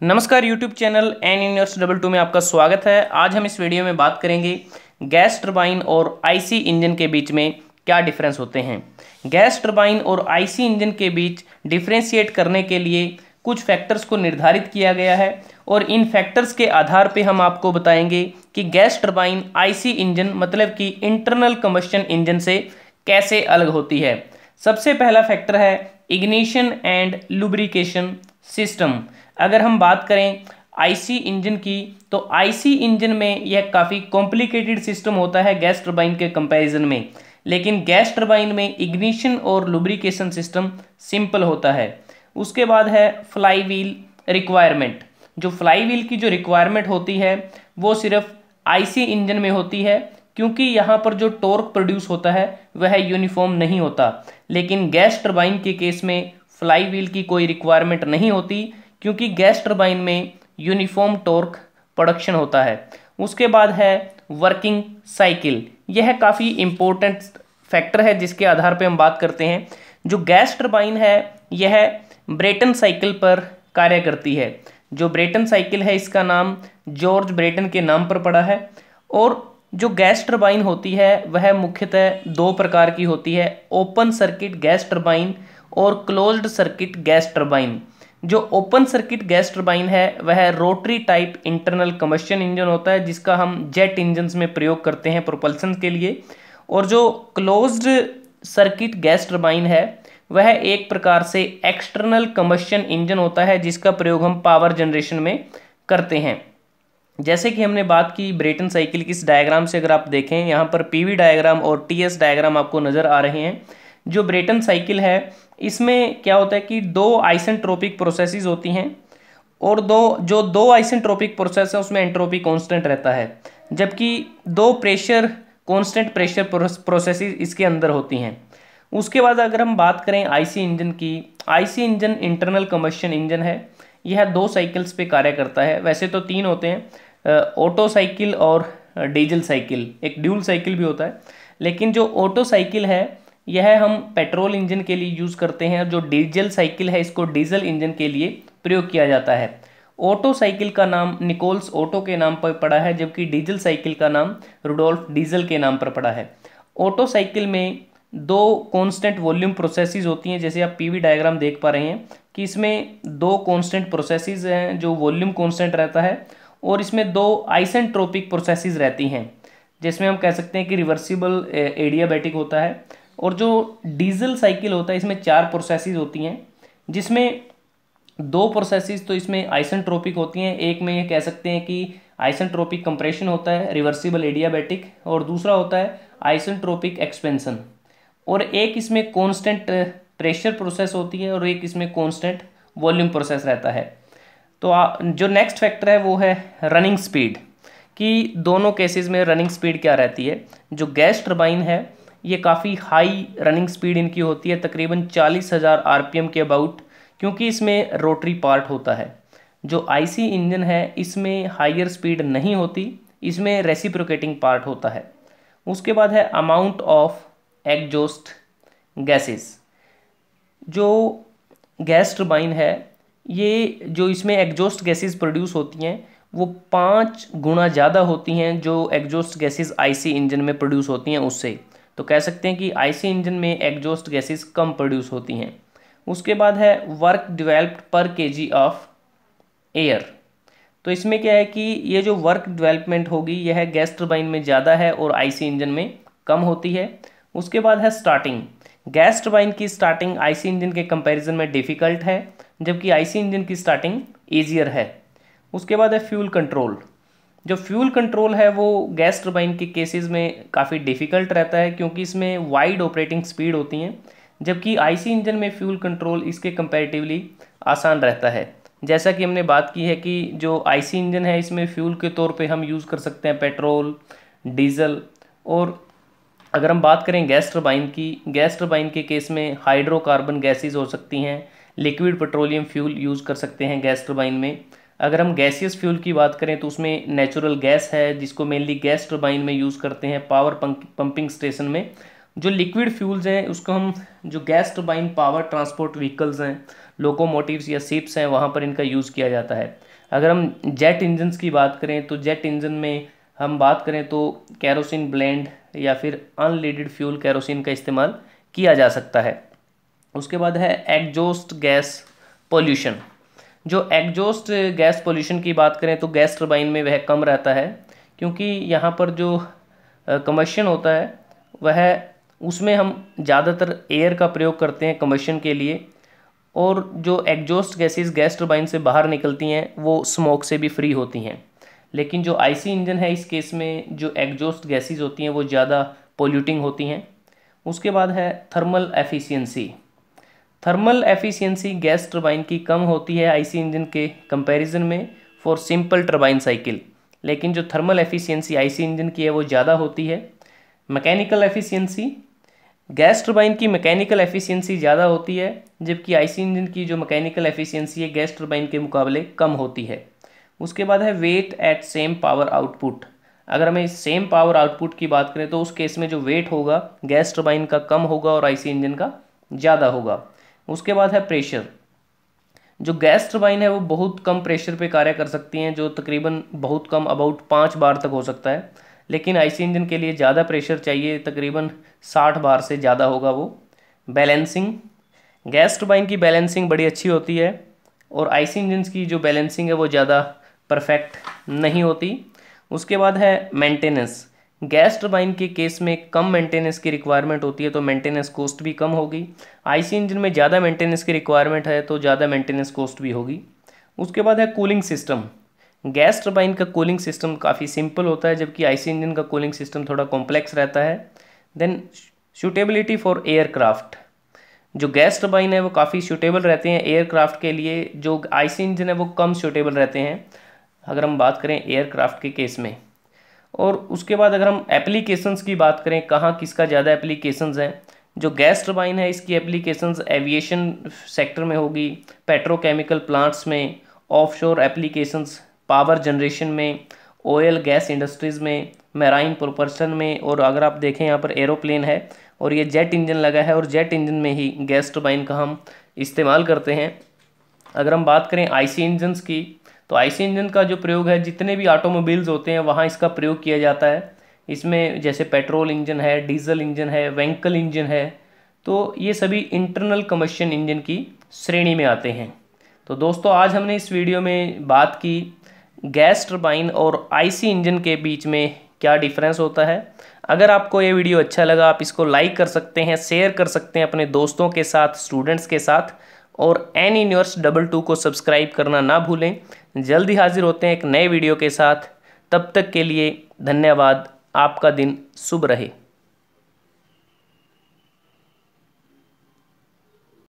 नमस्कार YouTube channel N universe 22 में आपका स्वागत है। आज हम इस वीडियो में बात करेंगे गैस टरबाइन और आईसी इंजन के बीच में क्या डिफरेंस होते हैं। गैस टरबाइन और आईसी इंजन के बीच डिफ्रेंशिएट करने के लिए कुछ फैक्टर्स को निर्धारित किया गया है और इन फैक्टर्स के आधार पे हम आपको बताएंगे कि गैस टरबाइन आईसी इंजन मतलब कि इंटरनल कंबशन इंजन से कैसे अलग होती है। सबसे पहला फैक्टर है इग्निशन एंड लुब्रिकेशन सिस्टम। अगर हम बात करें आईसी इंजन की तो आईसी इंजन में यह काफ़ी कॉम्प्लिकेटेड सिस्टम होता है गैस टरबाइन के कंपैरिजन में, लेकिन गैस टरबाइन में इग्निशन और लुब्रिकेशन सिस्टम सिंपल होता है। उसके बाद है फ्लाई व्हील रिक्वायरमेंट। जो फ्लाई व्हील की जो रिक्वायरमेंट होती है वो सिर्फ आईसी इंजन में होती है, क्योंकि यहाँ पर जो टॉर्क प्रोड्यूस होता है वह यूनिफॉर्म नहीं होता। लेकिन गैस टरबाइन के केस में फ्लाई व्हील की कोई रिक्वायरमेंट नहीं होती, क्योंकि गैस टरबाइन में यूनिफॉर्म टॉर्क प्रोडक्शन होता है। उसके बाद है वर्किंग साइकिल। यह काफ़ी इम्पोर्टेंट फैक्टर है जिसके आधार पे हम बात करते हैं। जो गैस टरबाइन है यह ब्रेटन साइकिल पर कार्य करती है। जो ब्रेटन साइकिल है इसका नाम जॉर्ज ब्रेटन के नाम पर पड़ा है। और जो गैस टरबाइन होती है वह मुख्यतः दो प्रकार की होती है, ओपन सर्किट गैस टरबाइन और क्लोज्ड सर्किट गैस टरबाइन। जो ओपन सर्किट गैस टरबाइन है वह rotary type internal combustion engine होता है जिसका हम जेट इंजन्स में प्रयोग करते हैं प्रोपल्सन के लिए। और जो क्लोज्ड सर्किट गैस टरबाइन है वह एक प्रकार से एक्सटर्नल कंबशन इंजन होता है जिसका प्रयोग हम पावर जनरेशन में करते हैं। जैसे कि हमने बात की ब्रेटन साइकिल की, इस डायग्राम से अगर आप देखें यहाँ पर पीवी डायग्राम और टीएस डायग्राम आपको नज़र आ रहे हैं। जो ब्रेटन साइकिल है इसमें क्या होता है कि दो आइसेंट्रोपिक प्रोसेसेस होती हैं और दो आइसेंट्रोपिक प्रोसेस है उसमें एंट्रोपी कांस्टेंट रहता है, जबकि दो कांस्टेंट प्रेशर प्रोसेसेस इसके अंदर होती हैं। उसके बाद अगर हम बात करें आईसी इंजन की, IC engine internal combustion engine है। यह दो साइकिल्स पे कार्य करता है। वैसे तो तीन होते हैं, ऑटो साइकिल और डीजल साइकिल, एक ड्यूल साइकिल भी होता है। लेकिन जो ऑटो साइकिल है यह हम पेट्रोल इंजन के लिए यूज़ करते हैं। जो डीजल साइकिल है इसको डीजल इंजन के लिए प्रयोग किया जाता है। ऑटो साइकिल का नाम निकोल्स ऑटो के नाम पर पड़ा है, जबकि डीजल साइकिल का नाम रुडोल्फ डीजल के नाम पर पड़ा है। ऑटो साइकिल में दो कांस्टेंट वॉल्यूम प्रोसेसेस होती हैं, जैसे आप पीवी डायग्राम देख पा रहे हैं कि इसमें दो कांस्टेंट प्रोसेसेस हैं, जो वॉल्यूम कांस्टेंट रहता है, और इसमें दो आइसेंट्रोपिक प्रोसेसेस रहती हैं जिसमें हम कह सकते हैं कि रिवर्सिबल एडियाबैटिक होता है। और जो डीजल साइकिल होता है इसमें चार प्रोसेसेस होती हैं, जिसमें दो प्रोसेसेस तो इसमें आइसेंट्रोपिक होती हैं। एक में ये कह सकते हैं कि आइसेंट्रोपिक कंप्रेशन होता है रिवर्सिबल एडियाबैटिक, और दूसरा होता है आइसेंट्रोपिक एक्सपेंशन। और एक इसमें कांस्टेंट प्रेशर प्रोसेस होती है और एक इसमें कांस्टेंट वॉल्यूम प्रोसेस रहता है। तो जो नेक्स्ट फैक्टर है वो है रनिंग स्पीड, कि दोनों केसेस में रनिंग स्पीड क्या रहती है। जो गैस टरबाइन है ये काफ़ी हाई रनिंग स्पीड इनकी होती है, तकरीबन 40,000 आरपीएम के अबाउट, क्योंकि इसमें रोटरी पार्ट होता है। जो आईसी इंजन है इसमें हायर स्पीड नहीं होती, इसमें रेसिप्रोकेटिंग पार्ट होता है। उसके बाद है अमाउंट ऑफ एग्जॉस्ट गैसेस। जो गैस टरबाइन है ये जो इसमें एग्जॉस्ट गैसेस प्रोड्यूस होती हैं वो 5 गुना ज़्यादा होती हैं जो एग्जॉस्ट गैसेस आईसी इंजन में प्रोड्यूस होती हैं उससे। तो कह सकते हैं कि आईसी इंजन में एग्जॉस्ट गैसेस कम प्रोड्यूस होती हैं। उसके बाद है वर्क डेवलप्ड पर केजी ऑफ एयर। तो इसमें क्या है कि ये जो वर्क डेवलपमेंट होगी यह गैस टरबाइन में ज़्यादा है और आईसी इंजन में कम होती है। उसके बाद है स्टार्टिंग। गैस टरबाइन की स्टार्टिंग आईसी इंजन के कंपैरिजन में डिफ़िकल्ट है, जबकि आईसी इंजन की स्टार्टिंग ईजियर है। उसके बाद है फ्यूल कंट्रोल। जो फ्यूल कंट्रोल है वो गैस टरबाइन के केसेस में काफ़ी डिफ़िकल्ट रहता है, क्योंकि इसमें वाइड ऑपरेटिंग स्पीड होती हैं, जबकि आईसी इंजन में फ्यूल कंट्रोल इसके कंपैरेटिवली आसान रहता है। जैसा कि हमने बात की है कि जो आईसी इंजन है इसमें फ्यूल के तौर पे हम यूज़ कर सकते हैं पेट्रोल, डीजल। और अगर हम बात करें गैस टरबाइन की, गैस टरबाइन के केस में हाइड्रोकार्बन गैसेज हो सकती हैं, लिक्विड पेट्रोलियम फ्यूल यूज़ कर सकते हैं गैस टरबाइन में। अगर हम गैसियस फ्यूल की बात करें तो उसमें नेचुरल गैस है जिसको मेनली गैस टरबाइन में यूज़ करते हैं पावर पंपिंग स्टेशन में। जो लिक्विड फ्यूल्स हैं उसको हम जो gas turbine power transport vehicles हैं लोकोमोटिव्स या शिप्स हैं वहाँ पर इनका यूज़ किया जाता है। अगर हम जेट इंजन्स की बात करें तो जेट इंजन में हम बात करें तो कैरोसिन ब्लेंड या फिर अनलीडेड फ्यूल कैरोसिन का इस्तेमाल किया जा सकता है। उसके बाद है एग्जॉस्ट गैस पोल्यूशन। जो एग्जॉस्ट गैस पोल्यूशन की बात करें तो गैस टरबाइन में वह कम रहता है, क्योंकि यहाँ पर जो कम्बशन होता है वह उसमें हम ज़्यादातर एयर का प्रयोग करते हैं कम्बशन के लिए, और जो एग्जॉस्ट गैसेस गैस टरबाइन से बाहर निकलती हैं वो स्मोक से भी फ्री होती हैं। लेकिन जो आईसी इंजन है इस केस में जो एग्जॉस्ट गैसेस होती हैं वो ज़्यादा पोल्यूटिंग होती हैं। उसके बाद है thermal efficiency. Thermal efficiency gas turbine की कम होती है आईसी इंजन के कंपैरिजन में फॉर सिंपल टरबाइन साइकिल, लेकिन जो थर्मल एफिशिएंसी आईसी इंजन की है वो ज़्यादा होती है। मैकेनिकल एफिशिएंसी, गैस टरबाइन की मैकेनिकल एफिशिएंसी ज़्यादा होती है, जबकि आईसी इंजन की जो मैकेनिकल एफिशिएंसी है गैस टरबाइन के मुकाबले कम होती है। उसके बाद है weight at same power output. अगर हमें सेम पावर आउटपुट की बात करें तो उस केस में जो वेट होगा गैस टरबाइन का कम होगा और आईसी इंजन का ज़्यादा होगा। उसके बाद है प्रेशर। जो गैस टरबाइन है वो बहुत कम प्रेशर पे कार्य कर सकती हैं, जो तकरीबन बहुत कम अबाउट 5 बार तक हो सकता है, लेकिन आईसी इंजन के लिए ज़्यादा प्रेशर चाहिए, तकरीबन 60 बार से ज़्यादा होगा वो। बैलेंसिंग, गैस टरबाइन की बैलेंसिंग बड़ी अच्छी होती है और आईसी इंजन की जो बैलेंसिंग है वो ज़्यादा परफेक्ट नहीं होती। उसके बाद है मेंटेनेंस। गैस टरबाइन के केस में कम मेंटेनेंस की रिक्वायरमेंट होती है तो मेंटेनेंस कॉस्ट भी कम होगी। आईसी इंजन में ज़्यादा मेंटेनेंस की रिक्वायरमेंट है तो ज़्यादा मेंटेनेंस कॉस्ट भी होगी। उसके बाद है कूलिंग सिस्टम। गैस टरबाइन का कूलिंग सिस्टम काफ़ी सिंपल होता है, जबकि आईसी इंजन का कूलिंग सिस्टम थोड़ा कॉम्प्लेक्स रहता है। Then suitability for aircraft. जो गैस टरबाइन है वो काफ़ी सूटेबल रहते हैं एयरक्राफ्ट के लिए, जो आईसी इंजन है वो कम सूटेबल रहते हैं अगर हम बात करें एयरक्राफ्ट के केस में। और उसके बाद अगर हम एप्लीकेशंस की बात करें, कहाँ किसका ज़्यादा एप्लीकेशंस हैं, जो गैस टरबाइन है इसकी एप्लीकेशंस एविएशन सेक्टर में होगी, पेट्रोकेमिकल प्लांट्स में, ऑफशोर एप्लीकेशंस, पावर जनरेशन में, ऑयल गैस इंडस्ट्रीज़ में, मैराइन प्रोपल्शन में, और अगर आप देखें यहाँ पर एरोप्लेन है और ये जेट इंजन लगा है और जेट इंजन में ही गैस टरबाइन का हम इस्तेमाल करते हैं। अगर हम बात करें आईसी इंजन्स की तो आईसी इंजन का जो प्रयोग है जितने भी ऑटोमोबाइल्स होते हैं वहाँ इसका प्रयोग किया जाता है। इसमें जैसे पेट्रोल इंजन है, डीजल इंजन है, वेंकल इंजन है, तो ये सभी इंटरनल कम्बशन इंजन की श्रेणी में आते हैं। तो दोस्तों आज हमने इस वीडियो में बात की गैस टरबाइन और आईसी इंजन के बीच में क्या डिफरेंस होता है। अगर आपको ये वीडियो अच्छा लगा आप इसको लाइक कर सकते हैं, शेयर कर सकते हैं अपने दोस्तों के साथ, स्टूडेंट्स के साथ, और एन यूनिवर्स 22 को सब्सक्राइब करना ना भूलें। जल्दी हाजिर होते हैं एक नए वीडियो के साथ, तब तक के लिए धन्यवाद। आपका दिन शुभ रहे।